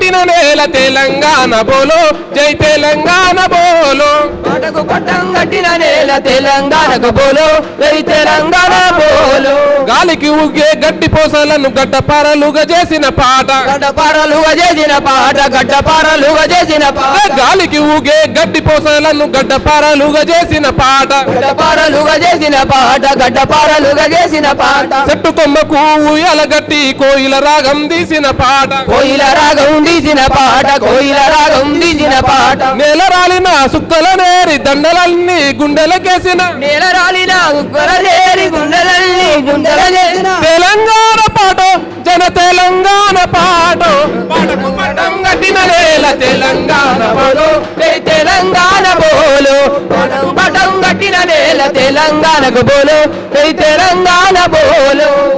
కట్టిన నేల తెలంగాణ బోలో జై తెలంగాణ బోలో పాటకు పట్టం కట్టిన నేల తెలంగాణకు బోలో జై తెలంగాణ బోలో గాలికి ఊగే గడ్డి పోసలను గడ్డపారలుగా చేసిన పాట గడ్డపారలుగా చేసిన పాట గడ్డపారలుగా చేసిన పాట గాలికి ఊగే గడ్డి పోసలను గడ్డపారలుగా చేసిన పాట గడ్డపారలుగా చేసిన పాట గడ్డపారలుగా చేసిన పాట చెట్టు కొమ్మకు ఊయలగట్టి కోయిల రాగం తీసిన పాట కోయిల రాగం తీసిన పాట కోయిల రాగం తీసిన పాట నేల రాలిన సుక్కల నేరి దండలన్నీ గుండెలకేసిన నేల రాలిన ఉక్కరలేరి గుండెలన్నీ గుండెల చేసిన తెలంగాణ పాట జన తెలంగాణ పాట పాటకు పట్టం కట్టిన నేల తెలంగాణ బోలో జై తెలంగాణ బోలో పాటకు పట్టం కట్టిన నేల తెలంగాణకు బోలో జై తెలంగాణ బోలో